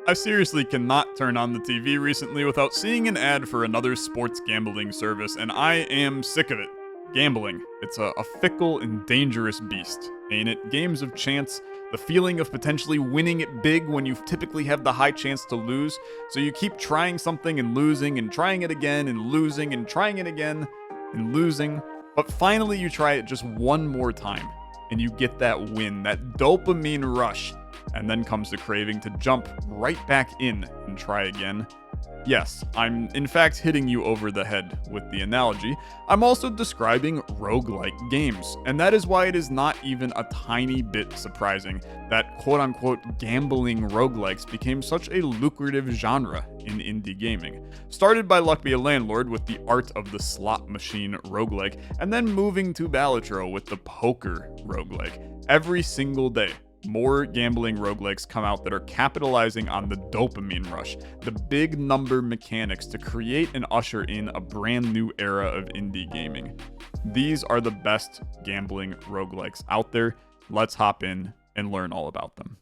I seriously cannot turn on the TV recently without seeing an ad for another sports gambling service, and I am sick of it. Gambling. It's a fickle and dangerous beast, ain't it? Games of chance, the feeling of potentially winning it big when you typically have the high chance to lose, so you keep trying something and losing, and trying it again and losing, and trying it again and losing, but finally you try it just one more time, and you get that win, that dopamine rush. And then comes the craving to jump right back in and try again. Yes, I'm in fact hitting you over the head with the analogy. I'm also describing roguelike games, and that is why it is not even a tiny bit surprising that quote-unquote gambling roguelikes became such a lucrative genre in indie gaming. Started by Luck Be a Landlord with the art of the slot machine roguelike, and then moving to Balatro with the poker roguelike. Every single day, more gambling roguelikes come out that are capitalizing on the dopamine rush, the big number mechanics to create and usher in a brand new era of indie gaming. These are the best gambling roguelikes out there. Let's hop in and learn all about them.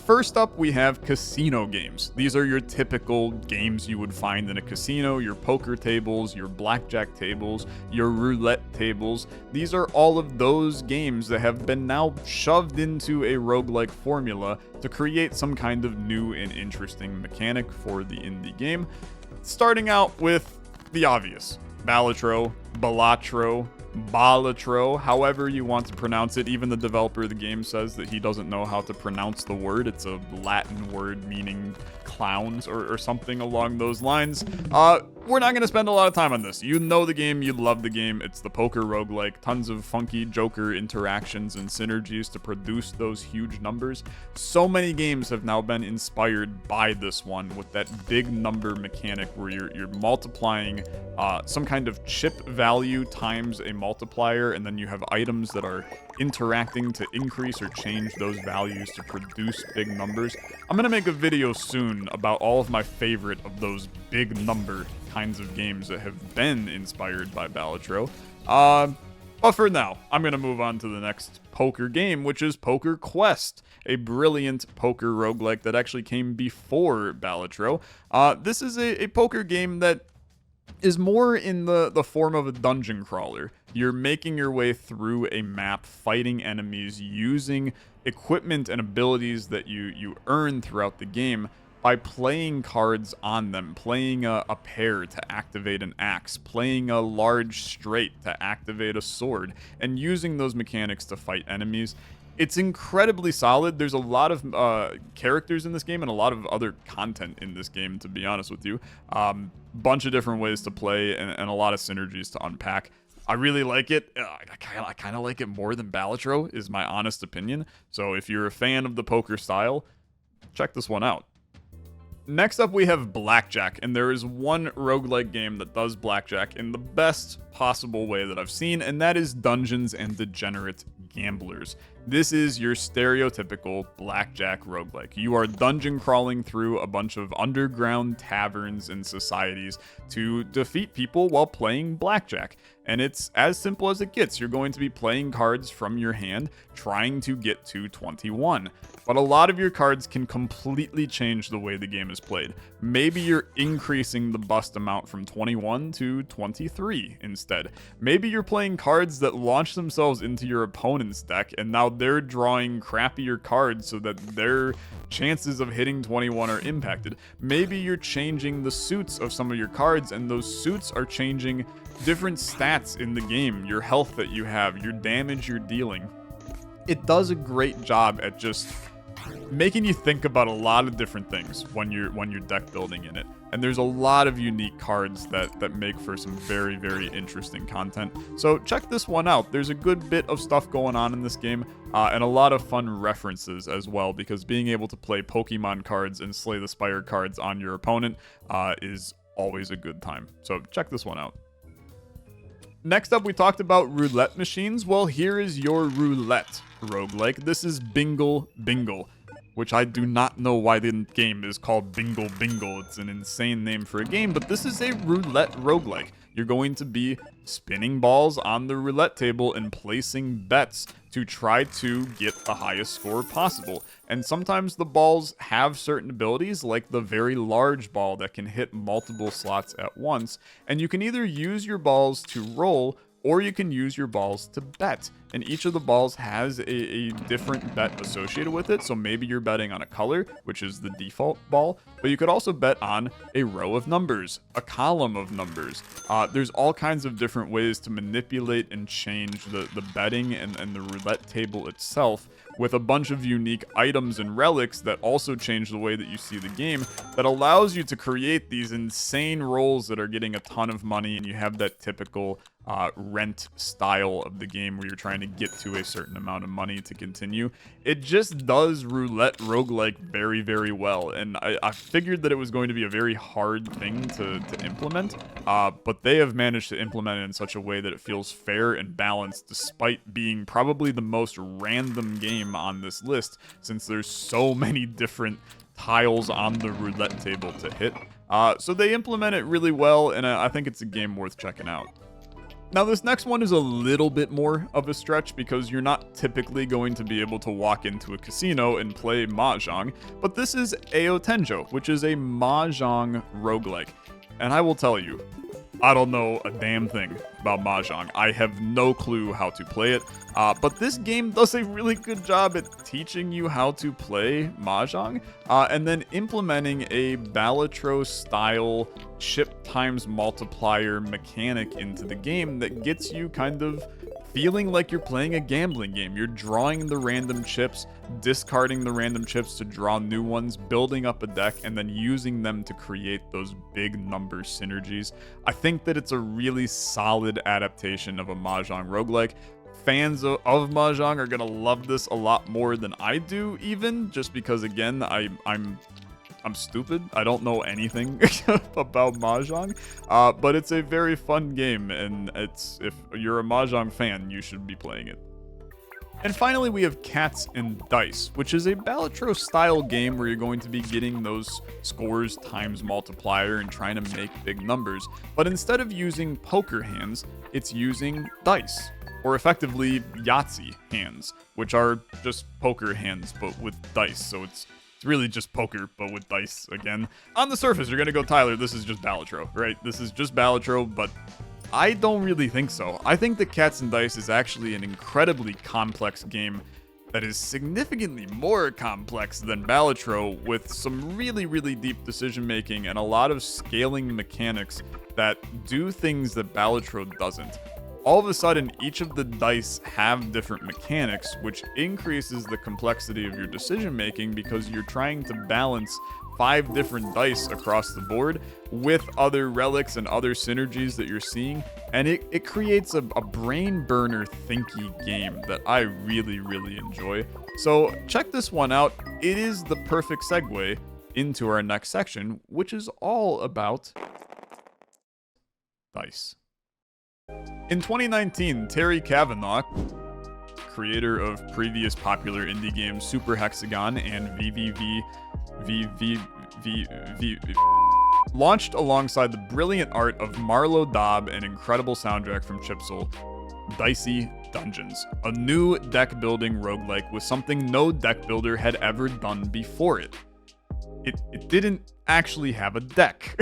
First up, we have casino games. These are your typical games you would find in a casino, your poker tables, your blackjack tables, your roulette tables. These are all of those games that have been now shoved into a roguelike formula to create some kind of new and interesting mechanic for the indie game. Starting out with the obvious, Balatro, Balatro, however you want to pronounce it. Even the developer of the game says that he doesn't know how to pronounce the word. It's a Latin word meaning clowns or something along those lines. We're not going to spend a lot of time on this. You know the game, you love the game. It's the poker roguelike. Tons of funky Joker interactions and synergies to produce those huge numbers. So many games have now been inspired by this one with that big number mechanic where you're multiplying some kind of chip value times a multiplier, and then you have items that are interacting to increase or change those values to produce big numbers. I'm going to make a video soon about all of my favorite of those big number kinds of games that have been inspired by Balatro. But for now, I'm going to move on to the next poker game, which is Poker Quest, a brilliant poker roguelike that actually came before Balatro. This is a poker game that is more in the form of a dungeon crawler. You're making your way through a map, fighting enemies, using equipment and abilities that you earn throughout the game by playing cards on them, playing a pair to activate an axe, playing a large straight to activate a sword, and using those mechanics to fight enemies. It's incredibly solid. There's a lot of characters in this game and a lot of other content in this game, to be honest with you. Bunch of different ways to play and a lot of synergies to unpack. I really like it. I kind of like it more than Balatro, is my honest opinion. So if you're a fan of the poker style, check this one out. Next up, we have Blackjack, and there is one roguelike game that does Blackjack in the best possible way that I've seen, and that is Dungeons and Degenerate Gamblers. This is your stereotypical Blackjack roguelike. You are dungeon crawling through a bunch of underground taverns and societies to defeat people while playing Blackjack. And it's as simple as it gets. You're going to be playing cards from your hand, trying to get to 21. But a lot of your cards can completely change the way the game is played. Maybe you're increasing the bust amount from 21 to 23 instead. Maybe you're playing cards that launch themselves into your opponent's deck, and now they're drawing crappier cards so that their chances of hitting 21 are impacted. Maybe you're changing the suits of some of your cards, and those suits are changing different stats in the game, your health that you have, your damage you're dealing. It does a great job at just making you think about a lot of different things when you're deck building in it. And there's a lot of unique cards that make for some very, very interesting content. So check this one out. There's a good bit of stuff going on in this game, and a lot of fun references as well, because being able to play Pokemon cards and Slay the Spire cards on your opponent is always a good time. So check this one out. Next up, we talked about roulette machines. Well, here is your roulette roguelike. This is Bingle Bingle. which I do not know why the game is called Bingle Bingle. It's an insane name for a game, but this is a roulette roguelike. You're going to be spinning balls on the roulette table and placing bets to try to get the highest score possible. And sometimes the balls have certain abilities, like the very large ball that can hit multiple slots at once. And you can either use your balls to roll, or you can use your balls to bet. And each of the balls has a different bet associated with it. So maybe you're betting on a color, which is the default ball, but you could also bet on a row of numbers, a column of numbers. There's all kinds of different ways to manipulate and change the betting and the roulette table itself, with a bunch of unique items and relics that also change the way that you see the game, that allows you to create these insane rolls that are getting a ton of money, and you have that typical rent style of the game where you're trying to get to a certain amount of money to continue. It just does roulette roguelike very, very well, and I figured that it was going to be a very hard thing to implement, but they have managed to implement it in such a way that it feels fair and balanced, despite being probably the most random game on this list, since there's so many different tiles on the roulette table to hit. So they implement it really well, and I think it's a game worth checking out. Now, this next one is a little bit more of a stretch because you're not typically going to be able to walk into a casino and play Mahjong, but this is Aotenjo, which is a Mahjong roguelike. And I will tell you, I don't know a damn thing about Mahjong. I have no clue how to play it, but this game does a really good job at teaching you how to play Mahjong, and then implementing a Balatro-style chip times multiplier mechanic into the game that gets you kind of feeling like you're playing a gambling game. You're drawing the random chips, discarding the random chips to draw new ones, building up a deck, and then using them to create those big number synergies. I think that it's a really solid adaptation of a Mahjong roguelike. Fans of Mahjong are gonna love this a lot more than I do, even just because, again, I'm stupid. I don't know anything about Mahjong, but it's a very fun game, and if you're a Mahjong fan, you should be playing it. And finally, we have Cats and Dice, which is a Balatro-style game where you're going to be getting those scores times multiplier and trying to make big numbers. But instead of using poker hands, it's using dice, or effectively Yahtzee hands, which are just poker hands, but with dice. So it's really just poker, but with dice again. On the surface, you're gonna go, Tyler, this is just Balatro, right? This is just Balatro, but I don't really think so. I think that Cats and Dice is actually an incredibly complex game that is significantly more complex than Balatro, with some really, really deep decision-making and a lot of scaling mechanics that do things that Balatro doesn't. All of a sudden, each of the dice have different mechanics, which increases the complexity of your decision-making because you're trying to balance 5 different dice across the board with other relics and other synergies that you're seeing, and it creates a brain burner thinky game that I really, really enjoy. So check this one out. It is the perfect segue into our next section, which is all about dice. In 2019, Terry Kavanagh, creator of previous popular indie games Super Hexagon and launched alongside the brilliant art of Marlo Dobb and incredible soundtrack from Chipsel, Dicey Dungeons, a new deck-building roguelike with something no deck builder had ever done before it. It didn't actually have a deck,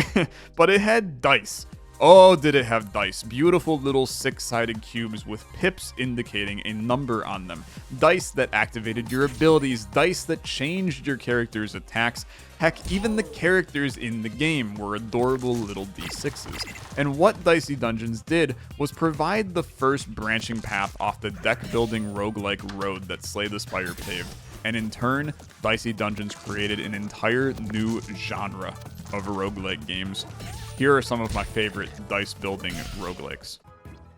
but it had dice. Oh, did it have dice. Beautiful little 6-sided cubes with pips indicating a number on them. Dice that activated your abilities. Dice that changed your character's attacks. Heck, even the characters in the game were adorable little D6s. And what Dicey Dungeons did was provide the first branching path off the deck-building roguelike road that Slay the Spire paved. And in turn, Dicey Dungeons created an entire new genre of roguelike games. Here are some of my favorite dice-building roguelikes.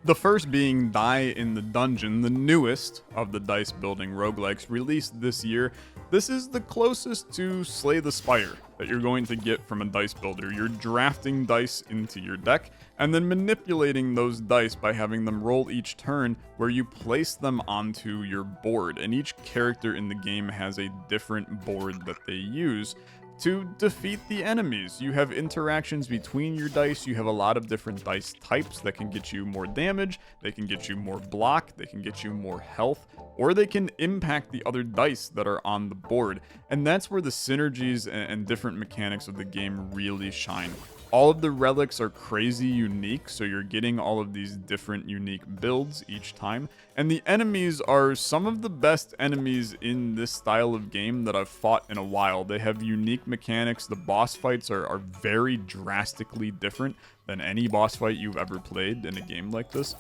The first being Die in the Dungeon, the newest of the dice-building roguelikes, released this year. This is the closest to Slay the Spire that you're going to get from a dice builder. You're drafting dice into your deck and then manipulating those dice by having them roll each turn where you place them onto your board. And each character in the game has a different board that they use to defeat the enemies. You have interactions between your dice. You have a lot of different dice types that can get you more damage, they can get you more block, they can get you more health, or they can impact the other dice that are on the board. And that's where the synergies and different mechanics of the game really shine. All of the relics are crazy unique, so you're getting all of these different unique builds each time. And the enemies are some of the best enemies in this style of game that I've fought in a while. They have unique mechanics. The boss fights are very drastically different than any boss fight you've ever played in a game like this.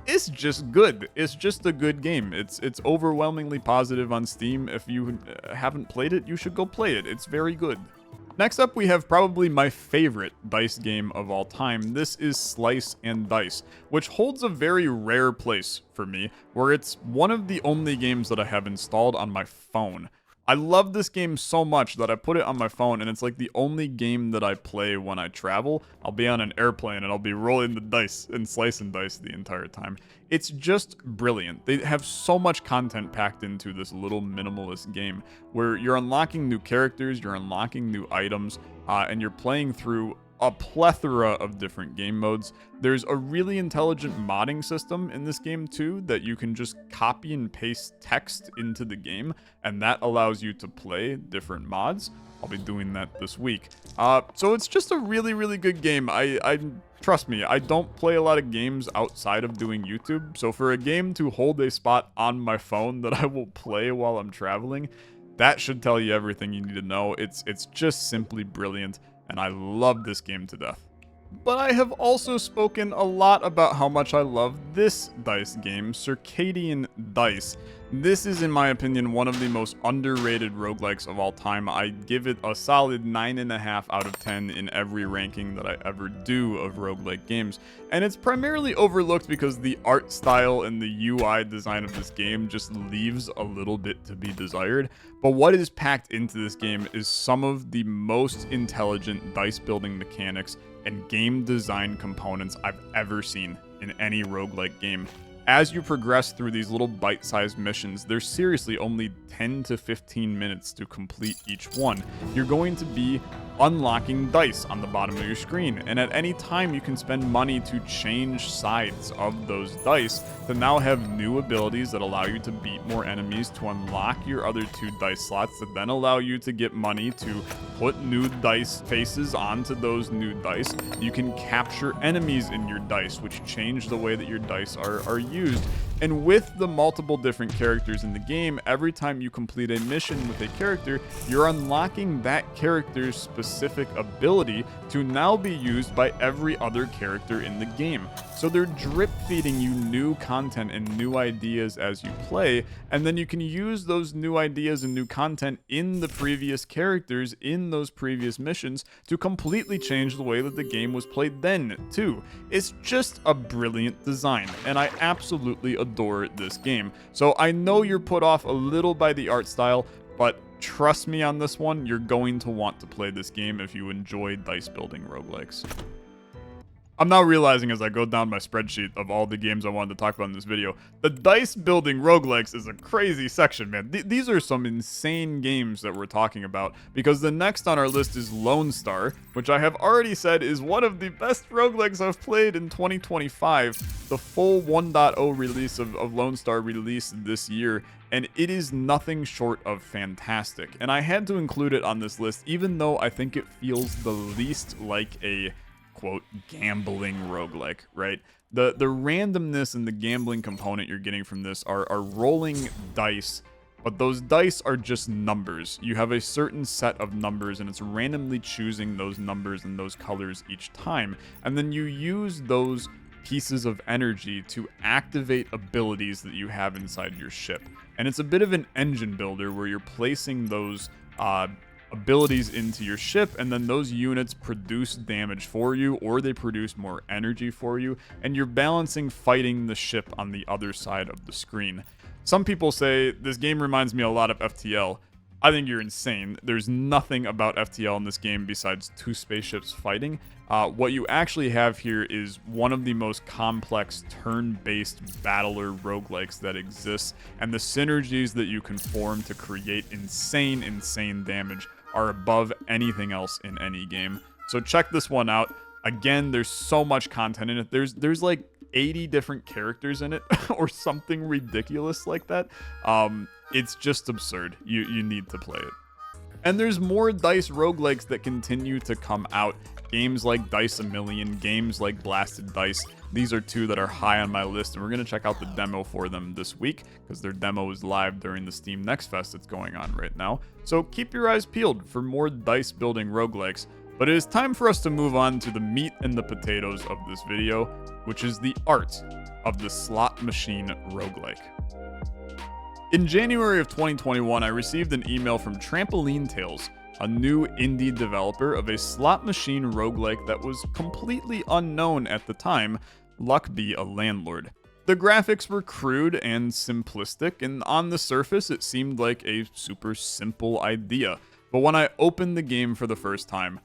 It's just good. It's just a good game. It's overwhelmingly positive on Steam. If you haven't played it, you should go play it. It's very good. Next up, we have probably my favorite dice game of all time. This is Slice and Dice, which holds a very rare place for me, where it's one of the only games that I have installed on my phone. I love this game so much that I put it on my phone, and it's like the only game that I play when I travel. I'll be on an airplane and I'll be rolling the dice and slicing dice the entire time. It's just brilliant. They have so much content packed into this little minimalist game where you're unlocking new characters, you're unlocking new items, and you're playing through a plethora of different game modes. There's a really intelligent modding system in this game too that you can just copy and paste text into the game, and that allows you to play different mods. I'll be doing that this week. So it's just a really, really good game. I trust me, I don't play a lot of games outside of doing YouTube, so for a game to hold a spot on my phone that I will play while I'm traveling, that should tell you everything you need to know. It's just simply brilliant, and I love this game to death. But I have also spoken a lot about how much I love this dice game, Circadian Dice. This is, in my opinion, one of the most underrated roguelikes of all time. I give it a solid 9.5 out of 10 in every ranking that I ever do of roguelike games. And it's primarily overlooked because the art style and the UI design of this game just leaves a little bit to be desired. But what is packed into this game is some of the most intelligent dice building mechanics and game design components I've ever seen in any roguelike game. As you progress through these little bite-sized missions, there's seriously only 10 to 15 minutes to complete each one. You're going to be unlocking dice on the bottom of your screen, and at any time you can spend money to change sides of those dice to now have new abilities that allow you to beat more enemies, to unlock your other 2 dice slots that then allow you to get money to put new dice faces onto those new dice. You can capture enemies in your dice, which change the way that your dice are used. And with the multiple different characters in the game, every time you complete a mission with a character, you're unlocking that character's specific ability to now be used by every other character in the game. So they're drip feeding you new content and new ideas as you play, and then you can use those new ideas and new content in the previous characters in those previous missions to completely change the way that the game was played then, too. It's just a brilliant design, and I absolutely adore this game. So I know you're put off a little by the art style, but trust me on this one, you're going to want to play this game if you enjoy dice building roguelikes. I'm now realizing as I go down my spreadsheet of all the games I wanted to talk about in this video, the dice building roguelikes is a crazy section, man. These are some insane games that we're talking about, because the next on our list is Lonestar, which I have already said is one of the best roguelikes I've played in 2025. The full 1.0 release of Lonestar released this year, and it is nothing short of fantastic. And I had to include it on this list, even though I think it feels the least like a quote gambling roguelike, right? The randomness and the gambling component you're getting from this are rolling dice, but those dice are just numbers. You have a certain set of numbers, and it's randomly choosing those numbers and those colors each time, and then you use those pieces of energy to activate abilities that you have inside your ship. And it's a bit of an engine builder where you're placing those abilities into your ship, and then those units produce damage for you, or they produce more energy for you, and you're balancing fighting the ship on the other side of the screen. Some people say this game reminds me a lot of FTL. I think you're insane. There's nothing about FTL in this game besides two spaceships fighting. What you actually have here is one of the most complex turn-based battler roguelikes that exists, and the synergies that you can form to create insane damage are above anything else in any game. So check this one out. Again, there's so much content in it. There's like 80 different characters in it or something ridiculous like that. It's just absurd. You need to play it. And there's more dice roguelikes that continue to come out. Games like Dice a Million, games like Blasted Dice. These are two that are high on my list, and we're going to check out the demo for them this week because their demo is live during the Steam Next Fest that's going on right now. So keep your eyes peeled for more dice building roguelikes. But it is time for us to move on to the meat and the potatoes of this video, which is the art of the slot machine roguelike. In January of 2021, I received an email from Trampoline Tales, a new indie developer of a slot machine roguelike that was completely unknown at the time, Luck Be a Landlord. The graphics were crude and simplistic, and on the surface it seemed like a super simple idea. But when I opened the game for the first time,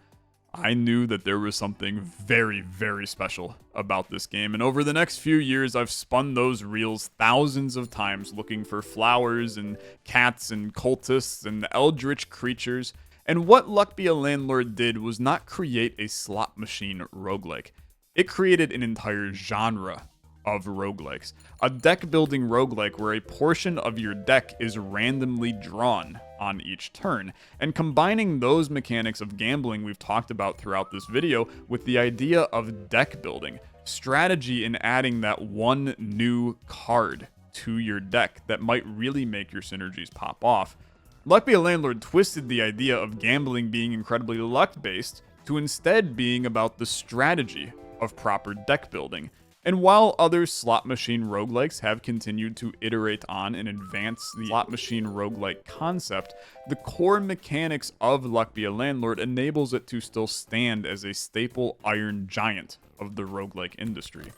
I knew that there was something very special about this game, and over the next few years I've spun those reels thousands of times looking for flowers and cats and cultists and eldritch creatures, and what Luck Be a Landlord did was not create a slot machine roguelike. It created an entire genre of roguelikes. A deck building roguelike where a portion of your deck is randomly drawn on each turn, and combining those mechanics of gambling we've talked about throughout this video with the idea of deck building, strategy in adding that one new card to your deck that might really make your synergies pop off. Luck Be a Landlord twisted the idea of gambling being incredibly luck-based to instead being about the strategy of proper deck building. And while other slot machine roguelikes have continued to iterate on and advance the slot machine roguelike concept, the core mechanics of Luck Be a Landlord enables it to still stand as a staple iron giant of the roguelike industry.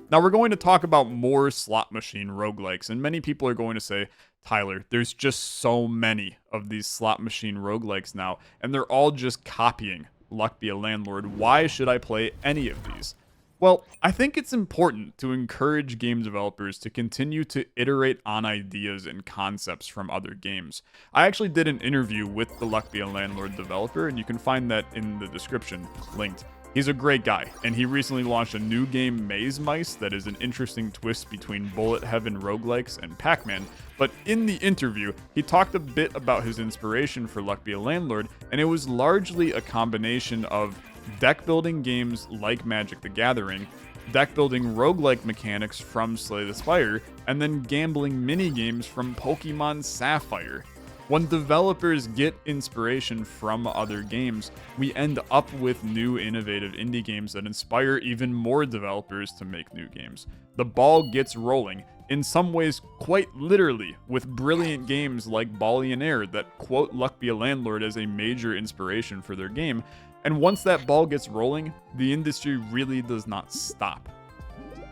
Now we're going to talk about more slot machine roguelikes, and many people are going to say, Tyler, there's just so many of these slot machine roguelikes now, and they're all just copying Luck Be a Landlord. Why should I play any of these? Well, I think it's important to encourage game developers to continue to iterate on ideas and concepts from other games. I actually did an interview with the Luck Be a Landlord developer, and you can find that in the description, linked. He's a great guy, and he recently launched a new game, Maze Mice, that is an interesting twist between Bullet Heaven roguelikes and Pac-Man. But in the interview, he talked a bit about his inspiration for Luck Be a Landlord, and it was largely a combination of deck building games like Magic the Gathering, deck building roguelike mechanics from Slay the Spire, and then gambling mini games from Pokemon Sapphire. When developers get inspiration from other games, we end up with new innovative indie games that inspire even more developers to make new games. The ball gets rolling, in some ways quite literally, with brilliant games like Ballionaire that quote Luck Be a Landlord as a major inspiration for their game. And once that ball gets rolling, the industry really does not stop.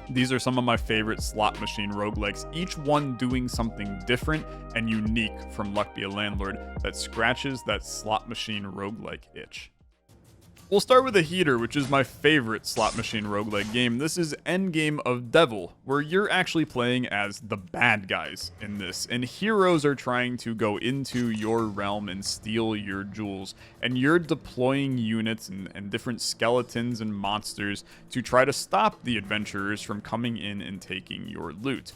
These are some of my favorite slot machine roguelikes, each one doing something different and unique from Luck Be a Landlord that scratches that slot machine roguelike itch. We'll start with a heater, which is my favorite slot machine roguelike game. This is Endgame of Devil, where you're actually playing as the bad guys in this, and heroes are trying to go into your realm and steal your jewels, and you're deploying units and different skeletons and monsters to try to stop the adventurers from coming in and taking your loot.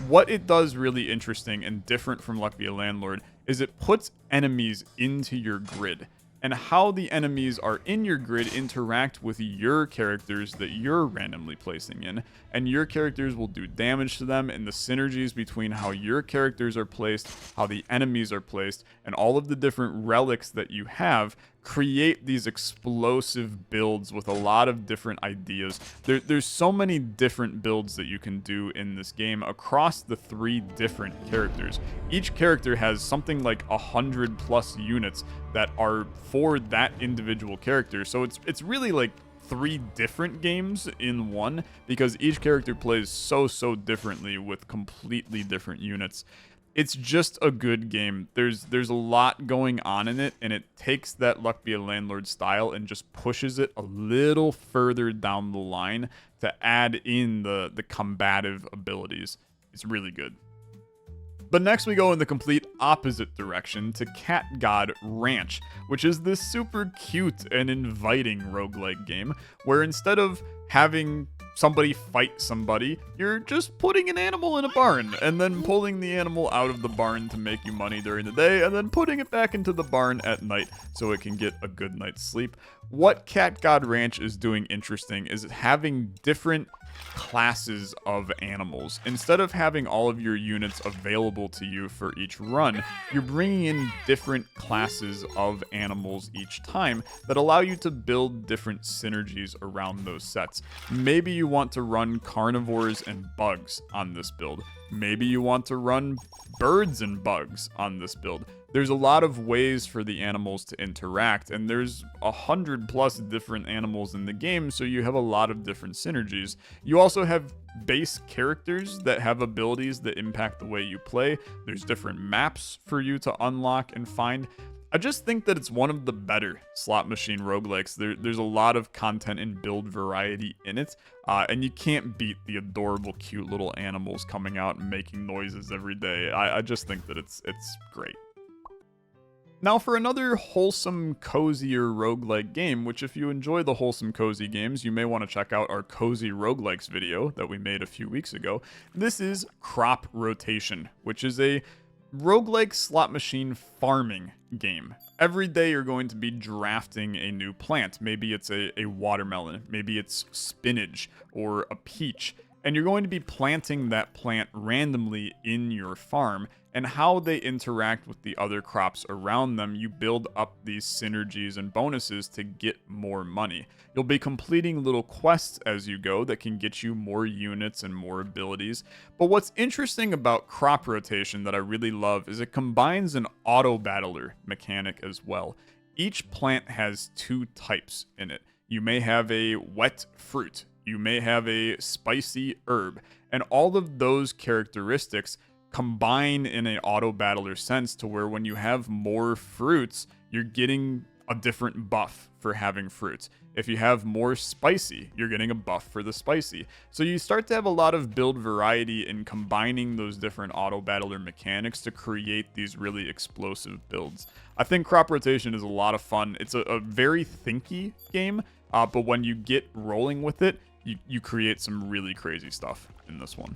What it does really interesting and different from Luck Be a Landlord is it puts enemies into your grid, and how the enemies are in your grid interact with your characters that you're randomly placing in, and your characters will do damage to them, and the synergies between how your characters are placed, how the enemies are placed, and all of the different relics that you have create these explosive builds with a lot of different ideas. There's so many different builds that you can do in this game across the 3 different characters. Each character has something like 100+ units that are for that individual character, so it's really like 3 different games in one, because each character plays so differently with completely different units. It's just a good game. There's a lot going on in it, and it takes that Luck Be a Landlord style and just pushes it a little further down the line to add in the combative abilities. It's really good. But next we go in the complete opposite direction to Cat God Ranch, which is this super cute and inviting roguelike game where instead of having somebody fight somebody, you're just putting an animal in a barn and then pulling the animal out of the barn to make you money during the day and then putting it back into the barn at night so it can get a good night's sleep. What Cat God Ranch is doing interesting is having different classes of animals. Instead of having all of your units available to you for each run, you're bringing in different classes of animals each time that allow you to build different synergies around those sets. Maybe you want to run carnivores and bugs on this build. Maybe you want to run birds and bugs on this build. There's a lot of ways for the animals to interact, and there's 100+ different animals in the game, so you have a lot of different synergies. You also have base characters that have abilities that impact the way you play. There's different maps for you to unlock and find. I just think that it's one of the better slot machine roguelikes. There's a lot of content and build variety in it, and you can't beat the adorable, cute little animals coming out and making noises every day. I just think that it's great. Now for another wholesome, cozier roguelike game, which if you enjoy the wholesome, cozy games, you may want to check out our Cozy Roguelikes video that we made a few weeks ago. This is Crop Rotation, which is a roguelike slot machine farming game. Every day you're going to be drafting a new plant. Maybe it's a watermelon, maybe it's spinach or a peach. And you're going to be planting that plant randomly in your farm, and how they interact with the other crops around them, you build up these synergies and bonuses to get more money. You'll be completing little quests as you go that can get you more units and more abilities. But what's interesting about crop rotation that I really love is it combines an auto battler mechanic as well. Each plant has two types in it. You may have a wet fruit, you may have a spicy herb, and all of those characteristics combine in an auto battler sense to where when you have more fruits, you're getting a different buff for having fruits. If you have more spicy, you're getting a buff for the spicy. So you start to have a lot of build variety in combining those different auto battler mechanics to create these really explosive builds. I think crop rotation is a lot of fun. It's a very thinky game, but when you get rolling with it, you create some really crazy stuff in this one.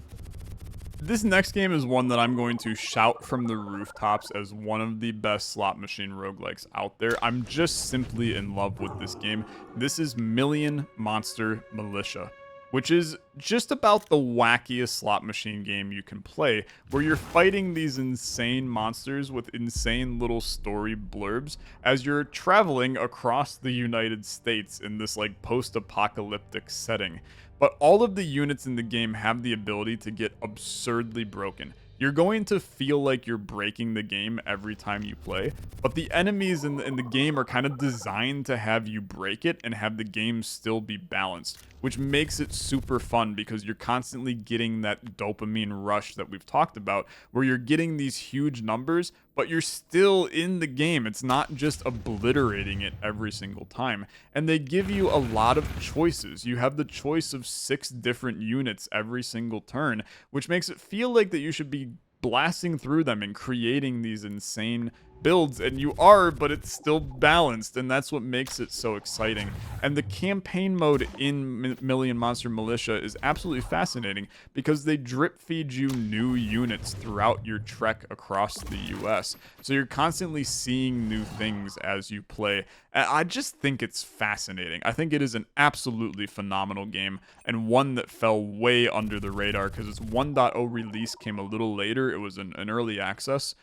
This next game is one that I'm going to shout from the rooftops as one of the best slot machine roguelikes out there. I'm just simply in love with this game. This is Million Monster Militia, which is just about the wackiest slot machine game you can play, where you're fighting these insane monsters with insane little story blurbs as you're traveling across the United States in this like post-apocalyptic setting. But all of the units in the game have the ability to get absurdly broken. You're going to feel like you're breaking the game every time you play, but the enemies in the game are kind of designed to have you break it and have the game still be balanced, which makes it super fun because you're constantly getting that dopamine rush that we've talked about, where you're getting these huge numbers, but you're still in the game. It's not just obliterating it every single time. And they give you a lot of choices. You have the choice of 6 different units every single turn, which makes it feel like that you should be blasting through them and creating these insane builds, and you are, but it's still balanced, and that's what makes it so exciting. And the campaign mode in Million Monster Militia is absolutely fascinating because they drip feed you new units throughout your trek across the US, so you're constantly seeing new things as you play. I just think it's fascinating. I think it is an absolutely phenomenal game, and one that fell way under the radar because its 1.0 release came a little later. It was an early access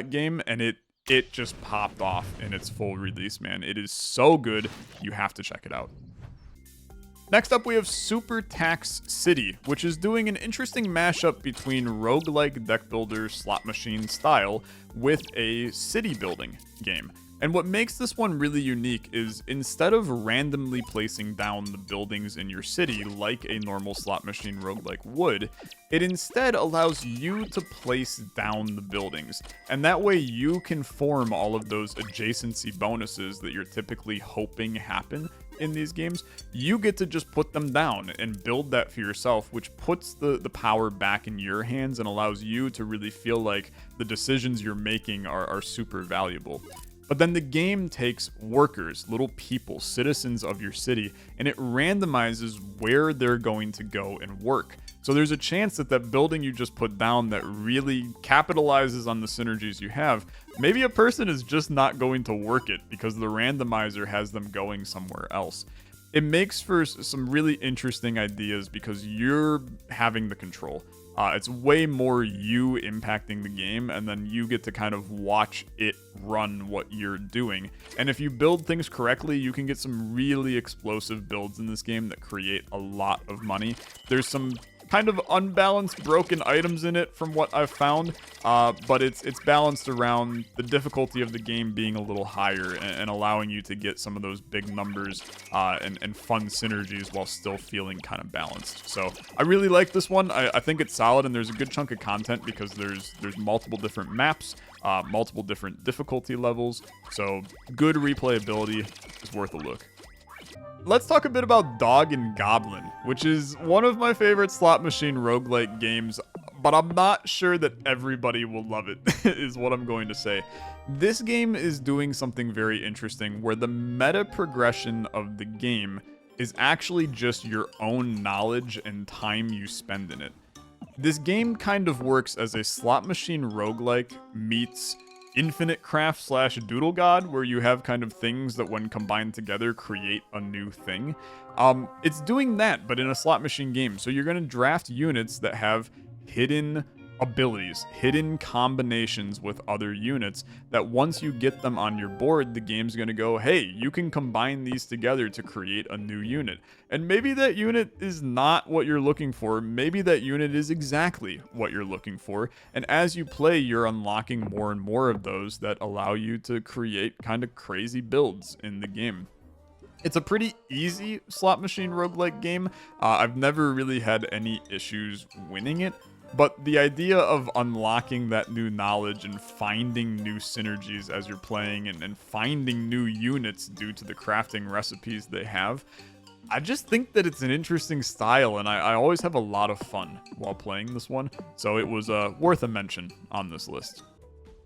game, and it just popped off in its full release, man. It is so good, you have to check it out. Next up, we have Super Tax City, which is doing an interesting mashup between roguelike deck builder slot machine style with a city building game. And what makes this one really unique is instead of randomly placing down the buildings in your city like a normal slot machine roguelike would, it instead allows you to place down the buildings. And that way you can form all of those adjacency bonuses that you're typically hoping happen in these games. You get to just put them down and build that for yourself, which puts the power back in your hands and allows you to really feel like the decisions you're making are super valuable. But then the game takes workers, little people, citizens of your city, and it randomizes where they're going to go and work. So there's a chance that that building you just put down that really capitalizes on the synergies you have, maybe a person is just not going to work it because the randomizer has them going somewhere else. It makes for some really interesting ideas because you're having the control. It's way more you impacting the game, and then you get to kind of watch it run what you're doing. And if you build things correctly, you can get some really explosive builds in this game that create a lot of money. There's some kind of unbalanced broken items in it from what I've found, but it's balanced around the difficulty of the game being a little higher and allowing you to get some of those big numbers and fun synergies while still feeling kind of balanced. So I really like this one. I think it's solid, and there's a good chunk of content because there's multiple different maps, multiple different difficulty levels, so good replayability is worth a look. Let's talk a bit about Dog and Goblin, which is one of my favorite slot machine roguelike games, but I'm not sure that everybody will love it, is what I'm going to say. This game is doing something very interesting where the meta progression of the game is actually just your own knowledge and time you spend in it. This game kind of works as a slot machine roguelike meets Infinite Craft / Doodle God, where you have kind of things that when combined together create a new thing. It's doing that, but in a slot machine game. So you're going to draft units that have hidden abilities, hidden combinations with other units that once you get them on your board, the game's going to go, hey, you can combine these together to create a new unit. And maybe that unit is not what you're looking for. Maybe that unit is exactly what you're looking for. And as you play, you're unlocking more and more of those that allow you to create kind of crazy builds in the game. It's a pretty easy slot machine roguelike game. I've never really had any issues winning it. But the idea of unlocking that new knowledge and finding new synergies as you're playing and finding new units due to the crafting recipes they have, I just think that it's an interesting style, and I always have a lot of fun while playing this one. So it was worth a mention on this list.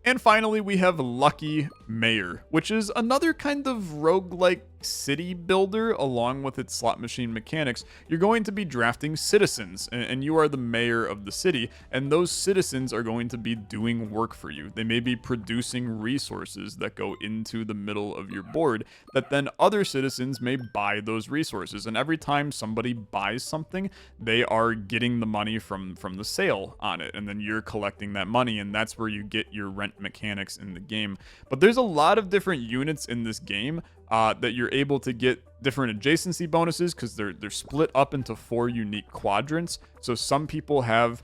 And finally, we have Lucky Mayor, which is another kind of roguelike city builder along with its slot machine mechanics. You're going to be drafting citizens, and you are the mayor of the city, and those citizens are going to be doing work for you. They may be producing resources that go into the middle of your board that then other citizens may buy those resources. And every time somebody buys something, they are getting the money from the sale on it, and then you're collecting that money, and that's where you get your rent mechanics in the game. But there's a lot of different units in this game that you're able to get different adjacency bonuses because they're split up into 4 unique quadrants. So some people have,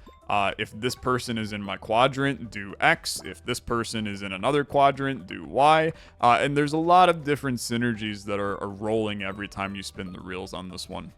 if this person is in my quadrant, do X. If this person is in another quadrant, do Y. And there's a lot of different synergies that are rolling every time you spin the reels on this one.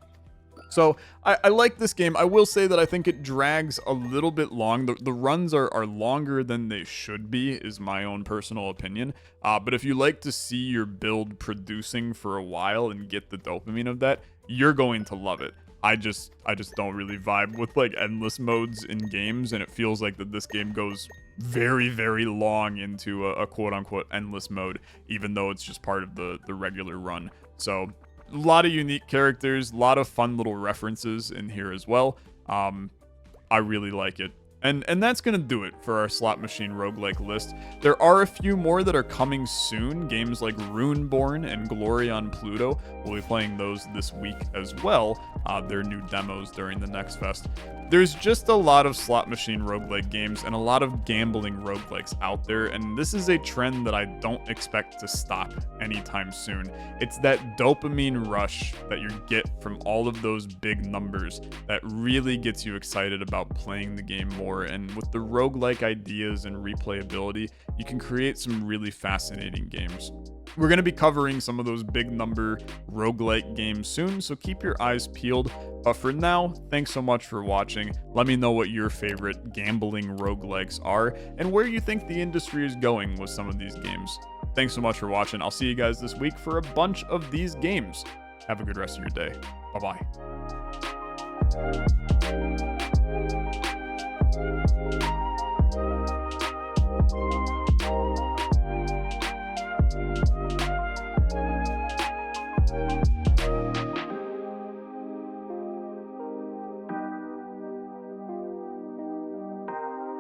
So I like this game. I will say that I think it drags a little bit long. The runs are longer than they should be, is my own personal opinion. But if you like to see your build producing for a while and get the dopamine of that, you're going to love it. I just don't really vibe with like endless modes in games, and it feels like that this game goes very, very long into a quote-unquote endless mode, even though it's just part of the regular run. So a lot of unique characters, a lot of fun little references in here as well. I really like it. And that's going to do it for our slot machine roguelike list. There are a few more that are coming soon. Games like Runeborn and Glory on Pluto. We'll be playing those this week as well. their new demos during the Next Fest. There's just a lot of slot machine roguelike games and a lot of gambling roguelikes out there, and this is a trend that I don't expect to stop anytime soon. It's that dopamine rush that you get from all of those big numbers that really gets you excited about playing the game more, and with the roguelike ideas and replayability, you can create some really fascinating games. We're going to be covering some of those big number roguelike games soon, so keep your eyes peeled. But for now, thanks so much for watching. Let me know what your favorite gambling roguelikes are and where you think the industry is going with some of these games. Thanks so much for watching. I'll see you guys this week for a bunch of these games. Have a good rest of your day. Bye-bye.